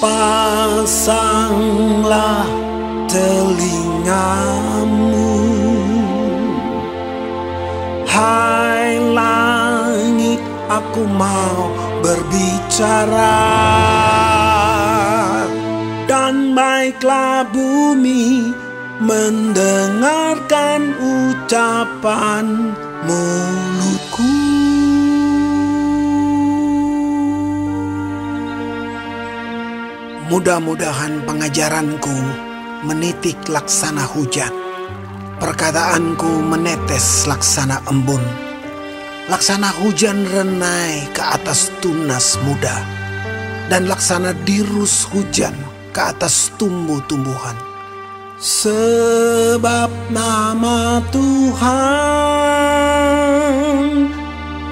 Pasanglah telingamu, hai langit, aku mau berbicara, dan baiklah bumi mendengarkan ucapan mulutku. Mudah-mudahan pengajaranku menitik laksana hujan, perkataanku menetes laksana embun, laksana hujan renai ke atas tunas muda, dan laksana dirus hujan ke atas tumbuh-tumbuhan. Sebab nama Tuhan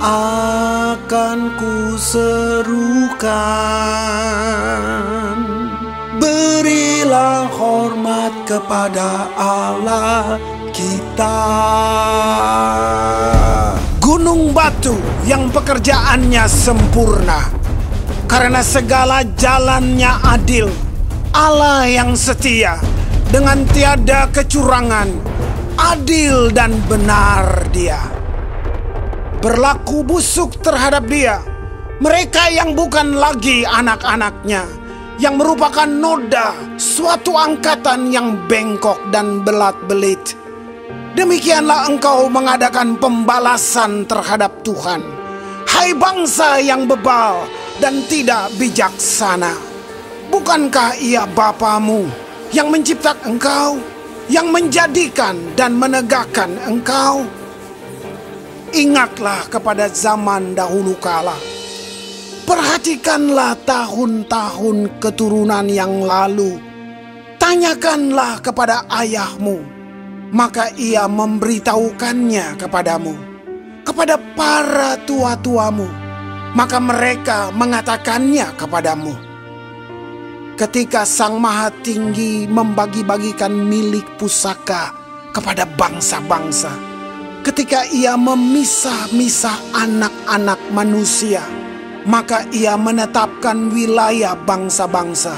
akan kuserukan. Berilah hormat kepada Allah kita. Gunung batu yang pekerjaannya sempurna, karena segala jalannya adil. Allah yang setia, dengan tiada kecurangan, adil dan benar Dia. Berlaku busuk terhadap Dia mereka yang bukan lagi anak-anaknya, yang merupakan noda, suatu angkatan yang bengkok dan belat-belit. Demikianlah engkau mengadakan pembalasan terhadap Tuhan, hai bangsa yang bebal dan tidak bijaksana. Bukankah Ia Bapamu yang menciptakan engkau, yang menjadikan dan menegakkan engkau? Ingatlah kepada zaman dahulu kala. Perhatikanlah tahun-tahun keturunan yang lalu. Tanyakanlah kepada ayahmu, maka ia memberitahukannya kepadamu. Kepada para tua-tuamu, maka mereka mengatakannya kepadamu. Ketika Sang Maha Tinggi membagi-bagikan milik pusaka kepada bangsa-bangsa, ketika Ia memisah-misah anak-anak manusia, maka Ia menetapkan wilayah bangsa-bangsa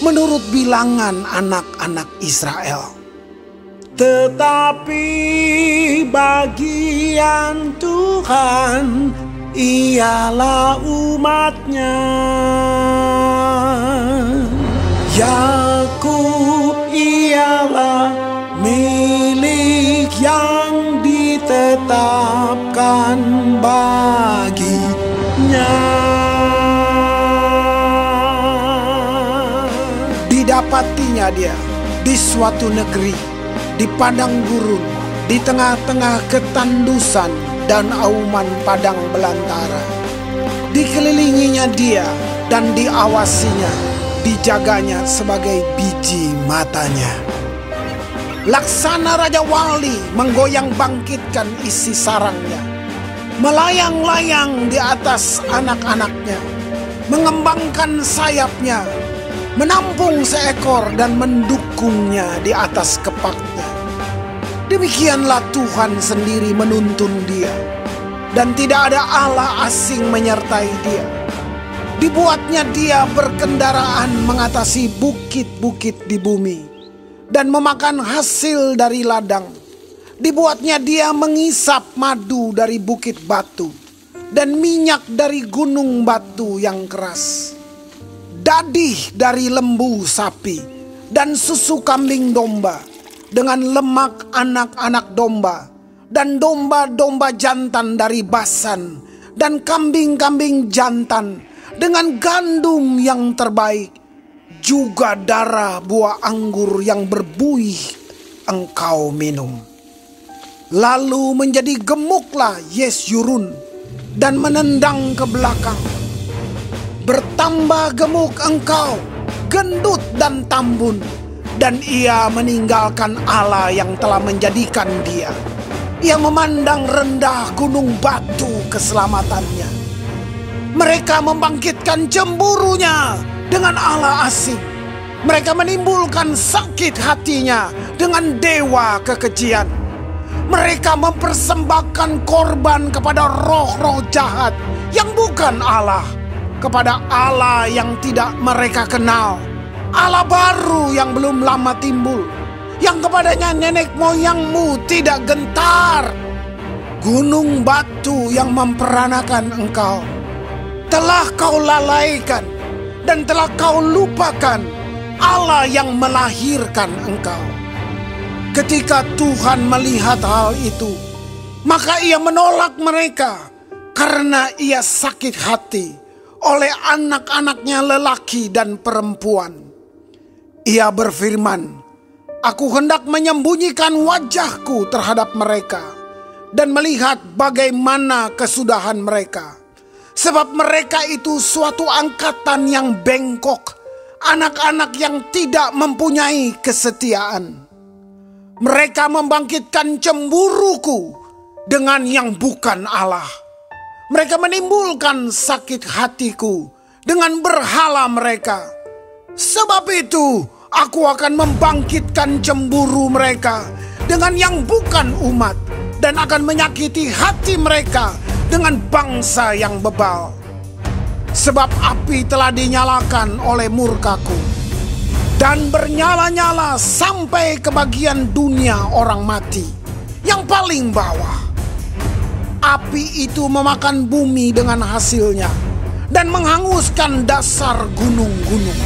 menurut bilangan anak-anak Israel. Tetapi bagian Tuhan ialah umat-Nya. Yakub ialah milik yang ditetapkan baginya. Didapatinya dia di suatu negeri, di padang gurun, di tengah-tengah ketandusan dan auman padang belantara. Dikelilinginya dia dan diawasinya, dijaganya sebagai biji matanya. Laksana Raja Wali menggoyang bangkitkan isi sarangnya, melayang-layang di atas anak-anaknya, mengembangkan sayapnya, menampung seekor dan mendukungnya di atas kepaknya. Demikianlah Tuhan sendiri menuntun dia, dan tidak ada Allah asing menyertai dia. Dibuatnya dia berkendaraan mengatasi bukit-bukit di bumi, dan memakan hasil dari ladang. Dibuatnya dia mengisap madu dari bukit batu, dan minyak dari gunung batu yang keras. Dadih dari lembu sapi, dan susu kambing domba, dengan lemak anak-anak domba, dan domba-domba jantan dari Basan, dan kambing-kambing jantan, dengan gandum yang terbaik, juga darah buah anggur yang berbuih engkau minum. Lalu menjadi gemuklah Yesyurun dan menendang ke belakang. Bertambah gemuk engkau, gendut dan tambun, dan ia meninggalkan Allah yang telah menjadikan dia. Ia memandang rendah gunung batu keselamatannya. Mereka membangkitkan cemburunya dengan Allah asing. Mereka menimbulkan sakit hatinya dengan dewa kekejian. Mereka mempersembahkan korban kepada roh-roh jahat yang bukan Allah, kepada Allah yang tidak mereka kenal, Allah baru yang belum lama timbul, yang kepadanya nenek moyangmu tidak gentar. Gunung batu yang memperanakan engkau telah kau lalaikan, dan telah kau lupakan Allah yang melahirkan engkau. Ketika Tuhan melihat hal itu, maka ia menolak mereka karena ia sakit hati oleh anak-anaknya lelaki dan perempuan. Ia berfirman, aku hendak menyembunyikan wajahku terhadap mereka dan melihat bagaimana kesudahan mereka. Sebab mereka itu suatu angkatan yang bengkok, anak-anak yang tidak mempunyai kesetiaan. Mereka membangkitkan cemburuku dengan yang bukan Allah. Mereka menimbulkan sakit hatiku dengan berhala mereka. Sebab itu aku akan membangkitkan cemburu mereka dengan yang bukan umat, dan akan menyakiti hati mereka dengan bangsa yang bebal. Sebab api telah dinyalakan oleh murkaku, dan bernyala-nyala sampai ke bagian dunia orang mati yang paling bawah. Api itu memakan bumi dengan hasilnya dan menghanguskan dasar gunung-gunung.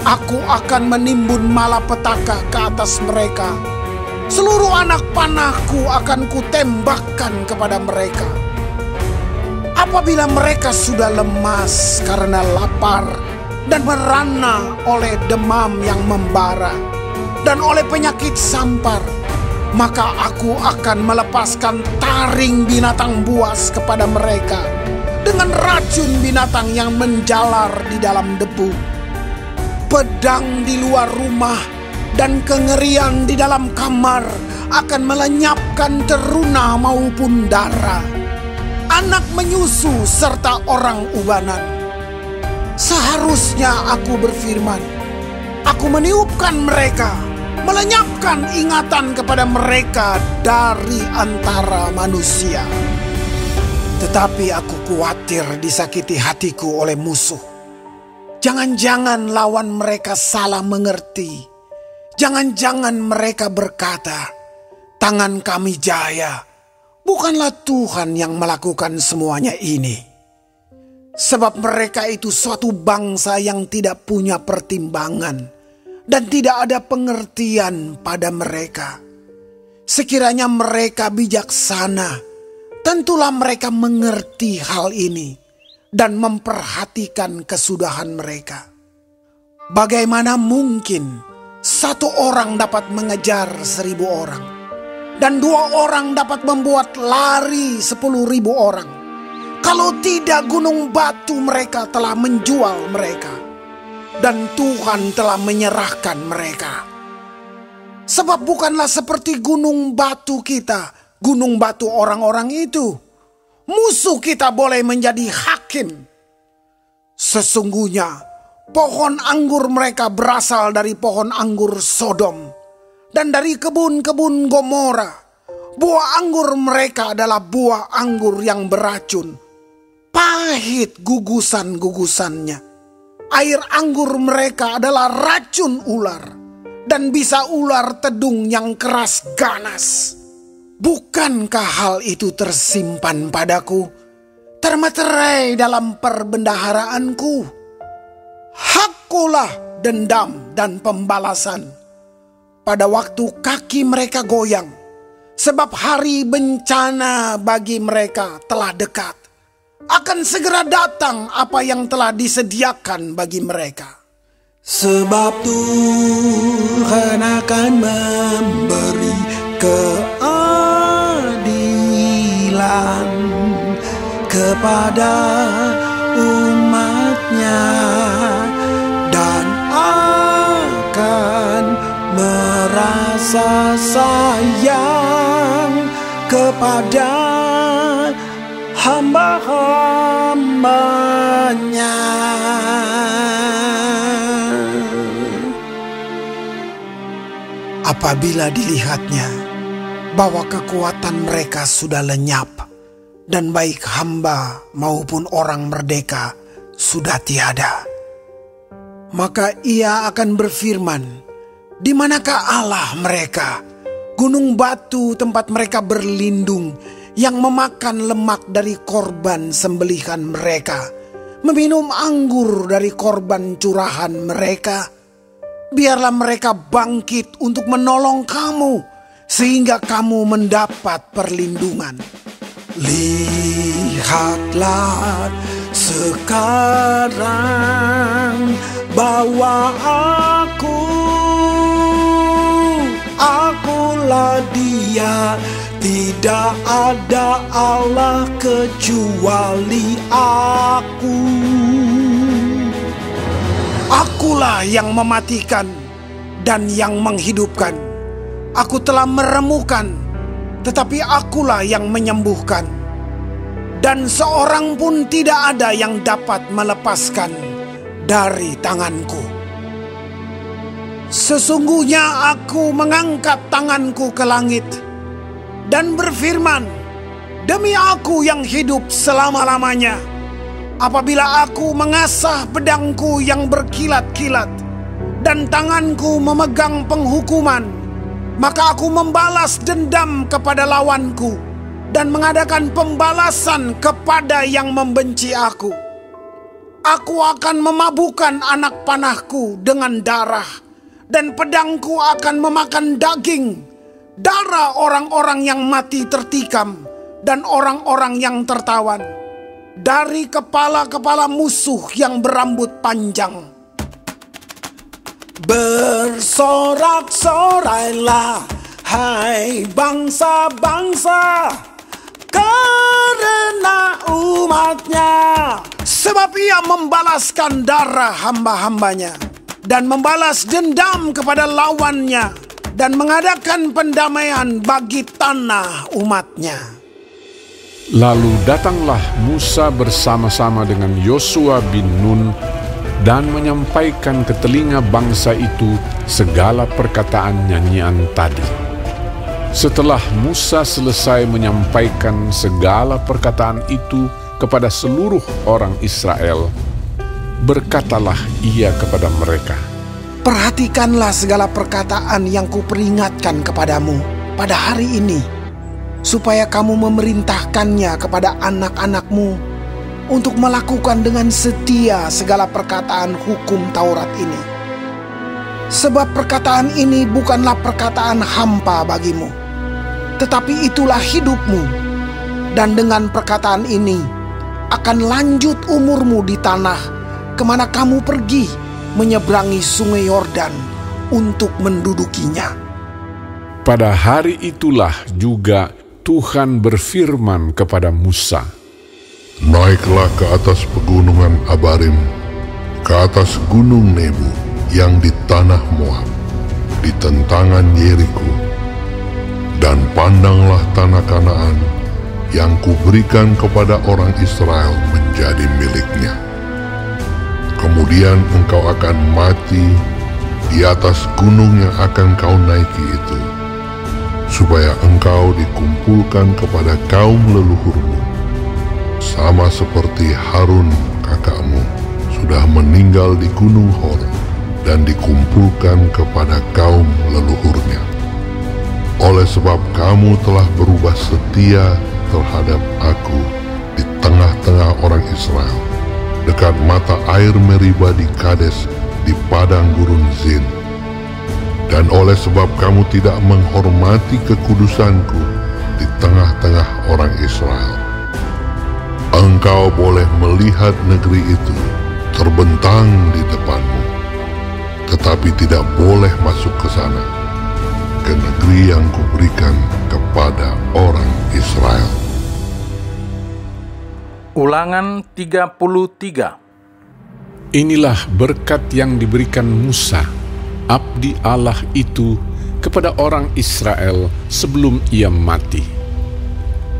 Aku akan menimbun malapetaka ke atas mereka. Seluruh anak panahku akan kutembakkan kepada mereka. Apabila mereka sudah lemas karena lapar dan merana oleh demam yang membara dan oleh penyakit sampar, maka aku akan melepaskan taring binatang buas kepada mereka dengan racun binatang yang menjalar di dalam debu. Pedang di luar rumah dan kengerian di dalam kamar akan melenyapkan teruna maupun darah, anak menyusu serta orang ubanan. Seharusnya aku berfirman, aku meniupkan mereka, melenyapkan ingatan kepada mereka dari antara manusia. Tetapi aku khawatir disakiti hatiku oleh musuh. Jangan-jangan lawan mereka salah mengerti. Jangan-jangan mereka berkata, tangan kami jaya. Bukanlah Tuhan yang melakukan semuanya ini. Sebab mereka itu suatu bangsa yang tidak punya pertimbangan dan tidak ada pengertian pada mereka. Sekiranya mereka bijaksana, tentulah mereka mengerti hal ini dan memperhatikan kesudahan mereka. Bagaimana mungkin satu orang dapat mengejar 1.000 orang, dan 2 orang dapat membuat lari 10.000 orang, kalau tidak gunung batu mereka telah menjual mereka, dan Tuhan telah menyerahkan mereka. Sebab bukanlah seperti gunung batu kita, gunung batu orang-orang itu. Musuh kita boleh menjadi hakim. Sesungguhnya pohon anggur mereka berasal dari pohon anggur Sodom dan dari kebun-kebun Gomora. Buah anggur mereka adalah buah anggur yang beracun, pahit gugusan-gugusannya. Air anggur mereka adalah racun ular dan bisa ular tedung yang keras ganas. Bukankah hal itu tersimpan padaku, termeterai dalam perbendaharaanku? Hakkulah dendam dan pembalasan pada waktu kaki mereka goyang, sebab hari bencana bagi mereka telah dekat. Akan segera datang apa yang telah disediakan bagi mereka. Sebab Tuhan akan memberi keadilan kepada umatnya dan akan merasa sayang kepada hamba-hambanya. Apabila dilihatnya bahwa kekuatan mereka sudah lenyap, dan baik hamba maupun orang merdeka sudah tiada. Maka ia akan berfirman, di manakah Allah mereka, gunung batu tempat mereka berlindung, yang memakan lemak dari korban sembelihan mereka, meminum anggur dari korban curahan mereka? Biarlah mereka bangkit untuk menolong kamu, sehingga kamu mendapat perlindungan. Lihatlah sekarang bahwa akulah Dia, tidak ada Allah kecuali aku. Akulah yang mematikan dan yang menghidupkan. Aku telah meremukan, tetapi akulah yang menyembuhkan. Dan seorang pun tidak ada yang dapat melepaskan dari tanganku. Sesungguhnya aku mengangkat tanganku ke langit dan berfirman, demi aku yang hidup selama-lamanya, apabila aku mengasah pedangku yang berkilat-kilat dan tanganku memegang penghukuman, maka aku membalas dendam kepada lawanku dan mengadakan pembalasan kepada yang membenci aku. Aku akan memabukkan anak panahku dengan darah, dan pedangku akan memakan daging, darah orang-orang yang mati tertikam dan orang-orang yang tertawan, dari kepala-kepala musuh yang berambut panjang. Bersorak-sorailah, hai bangsa-bangsa, karena umatnya. Sebab ia membalaskan darah hamba-hambanya dan membalas dendam kepada lawannya dan mengadakan pendamaian bagi tanah umatnya. Lalu datanglah Musa bersama-sama dengan Yosua bin Nun dan menyampaikan ke telinga bangsa itu segala perkataan nyanyian tadi. Setelah Musa selesai menyampaikan segala perkataan itu kepada seluruh orang Israel, berkatalah ia kepada mereka, perhatikanlah segala perkataan yang kuperingatkan kepadamu pada hari ini, supaya kamu memerintahkannya kepada anak-anakmu untuk melakukan dengan setia segala perkataan hukum Taurat ini. Sebab perkataan ini bukanlah perkataan hampa bagimu, tetapi itulah hidupmu. Dan dengan perkataan ini akan lanjut umurmu di tanah kemana kamu pergi menyeberangi sungai Yordan untuk mendudukinya. Pada hari itulah juga Tuhan berfirman kepada Musa, naiklah ke atas pegunungan Abarim, ke atas gunung Nebo yang di tanah Moab, di tentangan Yeriko, dan pandanglah tanah Kanaan yang kuberikan kepada orang Israel menjadi miliknya. Kemudian engkau akan mati di atas gunung yang akan kau naiki itu, supaya engkau dikumpulkan kepada kaum leluhurmu, sama seperti Harun kakakmu sudah meninggal di gunung Hor dan dikumpulkan kepada kaum leluhurnya. Oleh sebab kamu telah berubah setia terhadap aku di tengah-tengah orang Israel, dekat mata air Meriba di Kades di padang gurun Zin. Dan oleh sebab kamu tidak menghormati kekudusanku di tengah-tengah orang Israel, engkau boleh melihat negeri itu terbentang di depanmu, tetapi tidak boleh masuk ke sana, ke negeri yang kuberikan kepada orang Israel. Ulangan 33. inilah berkat yang diberikan Musa, abdi Allah itu, kepada orang Israel sebelum ia mati.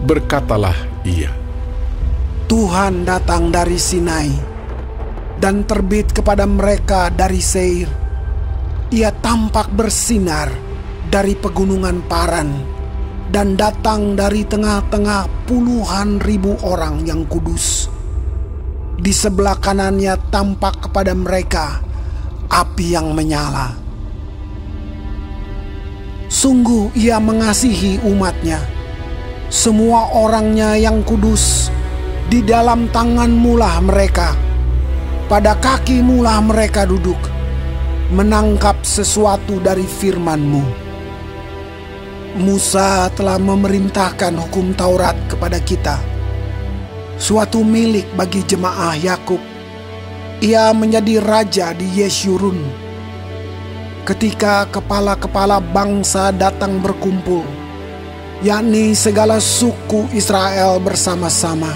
Berkatalah ia, Tuhan datang dari Sinai dan terbit kepada mereka dari Seir. Ia tampak bersinar dari pegunungan Paran dan datang dari tengah-tengah puluhan ribu orang yang kudus. Di sebelah kanannya tampak kepada mereka api yang menyala. Sungguh ia mengasihi umatnya, semua orangnya yang kudus. Di dalam tanganmu-lah mereka, pada kakimu-lah mereka duduk, menangkap sesuatu dari firman-Mu. Musa telah memerintahkan hukum Taurat kepada kita, suatu milik bagi jemaah Yakub. Ia menjadi raja di Yeshurun. Ketika kepala-kepala bangsa datang berkumpul, yakni segala suku Israel bersama-sama,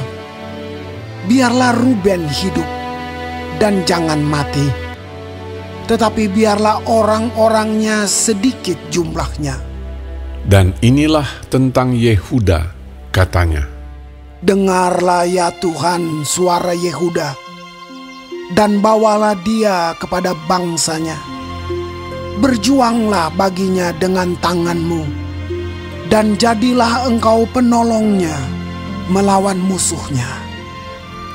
biarlah Ruben hidup dan jangan mati, tetapi biarlah orang-orangnya sedikit jumlahnya. Dan inilah tentang Yehuda, katanya. Dengarlah ya Tuhan suara Yehuda, dan bawalah dia kepada bangsanya. Berjuanglah baginya dengan tanganmu, dan jadilah engkau penolongnya melawan musuhnya.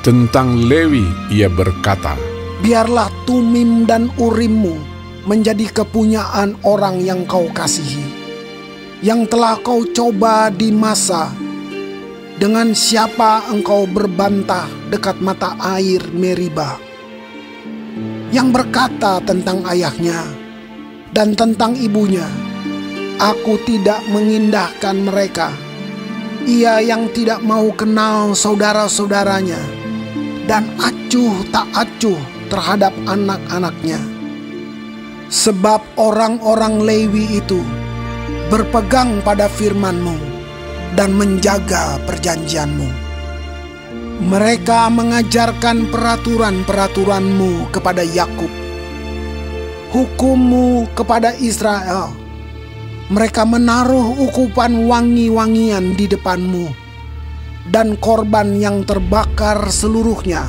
Tentang Lewi ia berkata, biarlah Tumim dan Urimmu menjadi kepunyaan orang yang kau kasihi, yang telah kau coba di Masa, dengan siapa engkau berbantah dekat mata air Meriba, yang berkata tentang ayahnya dan tentang ibunya, aku tidak mengindahkan mereka. Ia yang tidak mau kenal saudara-saudaranya, dan acuh tak acuh terhadap anak-anaknya. Sebab orang-orang Lewi itu berpegang pada firman-Mu dan menjaga perjanjian-Mu. Mereka mengajarkan peraturan-peraturan-Mu kepada Yakub, hukum-Mu kepada Israel. Mereka menaruh ukupan wangi-wangian di depan-Mu, dan korban yang terbakar seluruhnya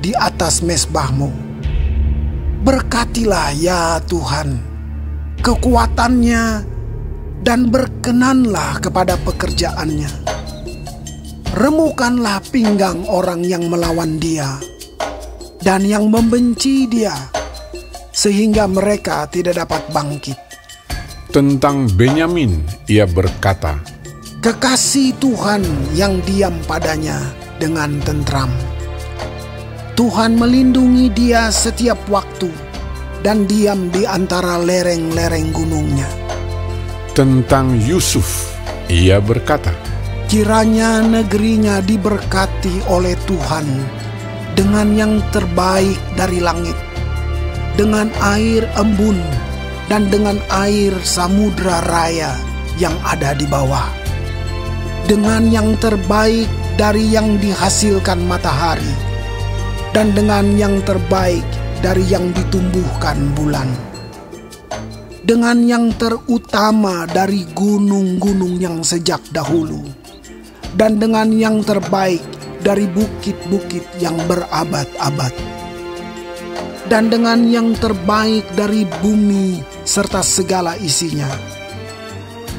di atas mezbah-Mu. Berkatilah ya Tuhan kekuatannya, dan berkenanlah kepada pekerjaannya. Remukanlah pinggang orang yang melawan dia dan yang membenci dia, sehingga mereka tidak dapat bangkit. Tentang Benyamin ia berkata, kekasih Tuhan yang diam padanya dengan tentram. Tuhan melindungi dia setiap waktu, dan diam di antara lereng-lereng gunungnya. Tentang Yusuf ia berkata, kiranya negerinya diberkati oleh Tuhan dengan yang terbaik dari langit, dengan air embun dan dengan air samudra raya yang ada di bawah, dengan yang terbaik dari yang dihasilkan matahari, dan dengan yang terbaik dari yang ditumbuhkan bulan, dengan yang terutama dari gunung-gunung yang sejak dahulu, dan dengan yang terbaik dari bukit-bukit yang berabad-abad, dan dengan yang terbaik dari bumi serta segala isinya,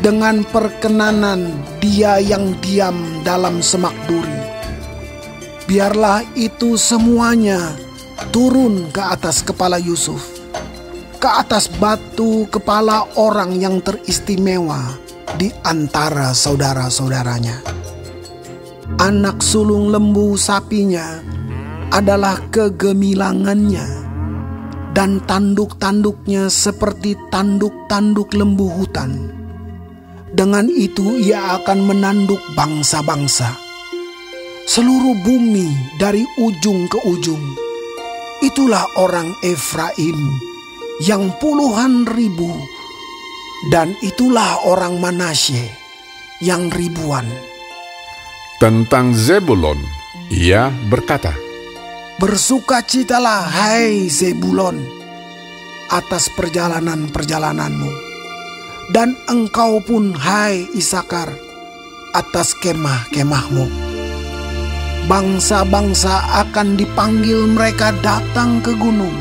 dengan perkenanan dia yang diam dalam semak duri. Biarlah itu semuanya turun ke atas kepala Yusuf, ke atas batu kepala orang yang teristimewa di antara saudara-saudaranya. Anak sulung lembu sapinya adalah kegemilangannya, dan tanduk-tanduknya seperti tanduk-tanduk lembu hutan. Dengan itu ia akan menanduk bangsa-bangsa, seluruh bumi dari ujung ke ujung. Itulah orang Efraim yang puluhan ribu, dan itulah orang Manasye yang ribuan. Tentang Zebulon ia berkata, bersukacitalah hai Zebulon atas perjalanan-perjalananmu, dan engkau pun hai Isakar atas kemah-kemahmu. Bangsa-bangsa akan dipanggil mereka datang ke gunung.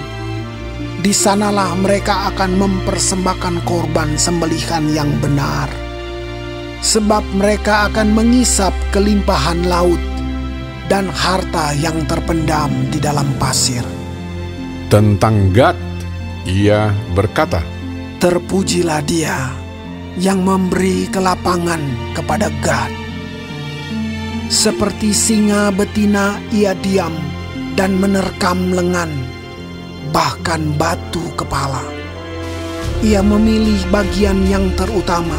Di sanalah mereka akan mempersembahkan korban sembelihan yang benar. Sebab mereka akan mengisap kelimpahan laut dan harta yang terpendam di dalam pasir. Tentang Gad, ia berkata, Terpujilah Dia yang memberi kelapangan kepada Gad. Seperti singa betina ia diam dan menerkam lengan, bahkan batu kepala. Ia memilih bagian yang terutama,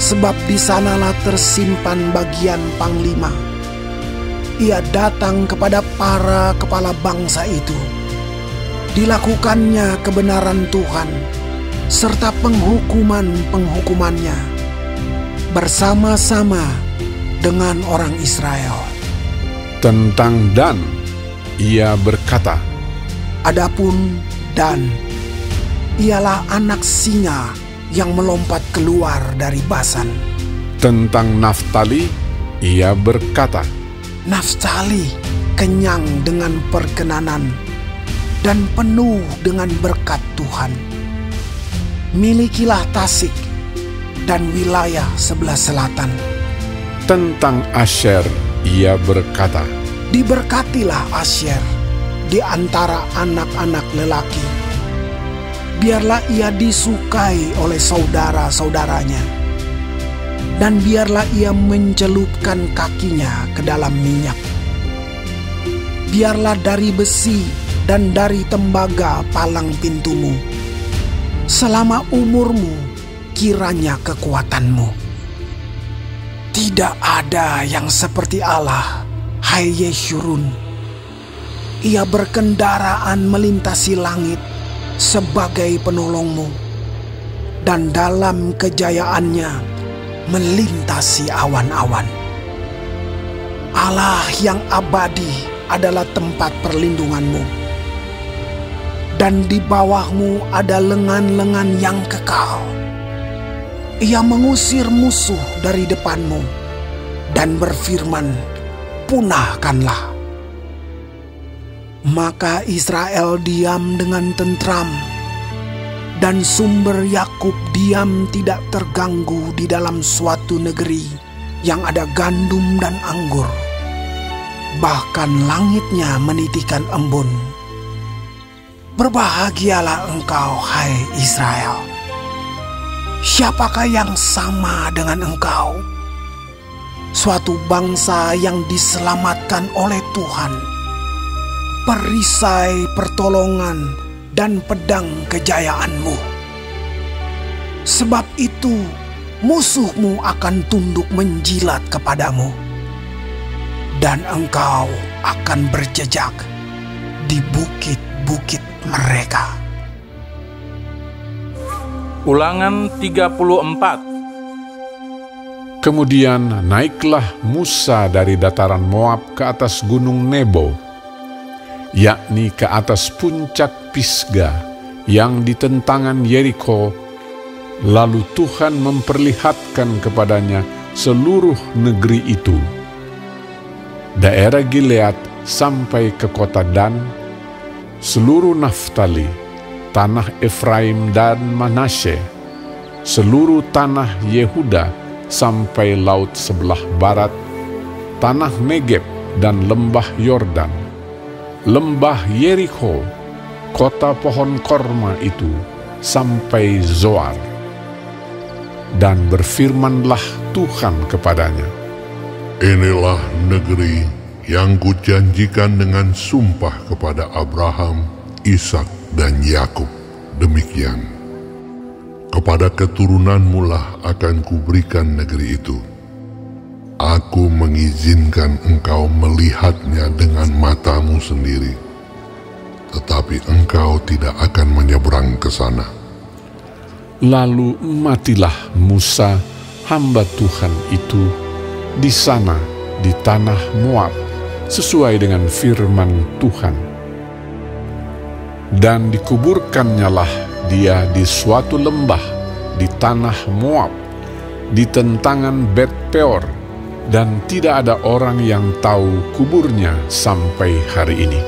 sebab di sanalah tersimpan bagian panglima. Ia datang kepada para kepala bangsa itu. Dilakukannya kebenaran Tuhan, serta penghukuman-penghukumannya, bersama-sama dengan orang Israel. Tentang Dan, ia berkata, Adapun Dan, ialah anak singa yang melompat keluar dari Basan. Tentang Naftali, ia berkata, Naftali kenyang dengan perkenanan dan penuh dengan berkat Tuhan. Milikilah Tasik dan wilayah sebelah selatan. Tentang Asher, ia berkata, Diberkatilah Asher di antara anak-anak lelaki. Biarlah ia disukai oleh saudara-saudaranya, dan biarlah ia mencelupkan kakinya ke dalam minyak. Biarlah dari besi dan dari tembaga palang pintumu. Selama umurmu, kiranya kekuatanmu. Tidak ada yang seperti Allah, hai Yeshurun. Ia berkendaraan melintasi langit sebagai penolongmu, dan dalam kejayaannya melintasi awan-awan. Allah yang abadi adalah tempat perlindunganmu, dan di bawahmu ada lengan-lengan yang kekal. Ia mengusir musuh dari depanmu dan berfirman, punahkanlah. Maka Israel diam dengan tentram, dan sumber Yakub diam tidak terganggu di dalam suatu negeri yang ada gandum dan anggur. Bahkan langitnya menitikan embun. Berbahagialah engkau, hai Israel. Siapakah yang sama dengan engkau? Suatu bangsa yang diselamatkan oleh Tuhan, perisai pertolongan dan pedang kejayaanmu. Sebab itu musuhmu akan tunduk menjilat kepadamu, dan engkau akan berjejak di bukit-bukit mereka. Ulangan 34. Kemudian naiklah Musa dari dataran Moab ke atas gunung Nebo, yakni ke atas puncak Pisga yang di tentangan Yeriko. Lalu Tuhan memperlihatkan kepadanya seluruh negeri itu, daerah Gilead sampai ke kota Dan, seluruh Naftali, tanah Efraim dan Manasye, seluruh tanah Yehuda sampai laut sebelah barat, tanah Negeb dan lembah Yordan, lembah Yeriko, kota pohon korma itu, sampai Zoar. Dan berfirmanlah Tuhan kepadanya, Inilah negeri yang kujanjikan dengan sumpah kepada Abraham, Ishak, dan Yakub. Demikian, kepada keturunanmu lah akan kuberikan negeri itu. Aku mengizinkan engkau melihatnya dengan matamu sendiri, tetapi engkau tidak akan menyeberang ke sana. Lalu matilah Musa, hamba Tuhan itu, di sana di tanah Moab, sesuai dengan firman Tuhan. Dan dikuburkannyalah dia di suatu lembah di tanah Moab, di tentangan Bet Peor, dan tidak ada orang yang tahu kuburnya sampai hari ini.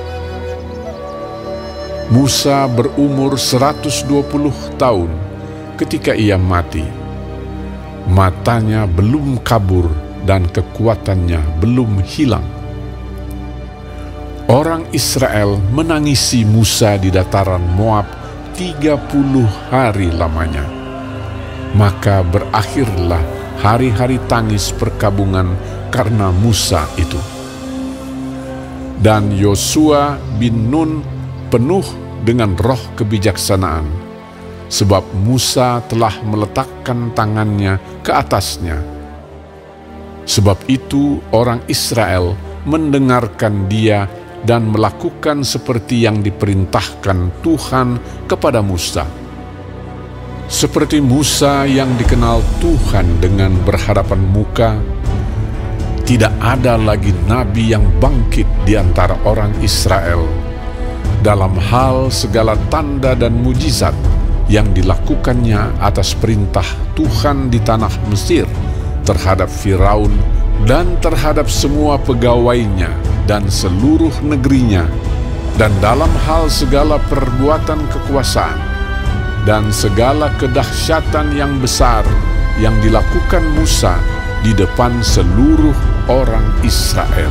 Musa berumur 120 tahun ketika ia mati. Matanya belum kabur dan kekuatannya belum hilang. Orang Israel menangisi Musa di dataran Moab 30 hari lamanya. Maka berakhirlah hari-hari tangis perkabungan karena Musa itu. Dan Yosua bin Nun penuh dengan roh kebijaksanaan, sebab Musa telah meletakkan tangannya ke atasnya. Sebab itu orang Israel mendengarkan dia dan melakukan seperti yang diperintahkan Tuhan kepada Musa. Seperti Musa yang dikenal Tuhan dengan berhadapan muka, tidak ada lagi nabi yang bangkit di antara orang Israel dalam hal segala tanda dan mujizat yang dilakukannya atas perintah Tuhan di tanah Mesir terhadap Firaun dan terhadap semua pegawainya dan seluruh negerinya, dan dalam hal segala perbuatan kekuasaan dan segala kedahsyatan yang besar yang dilakukan Musa di depan seluruh orang Israel.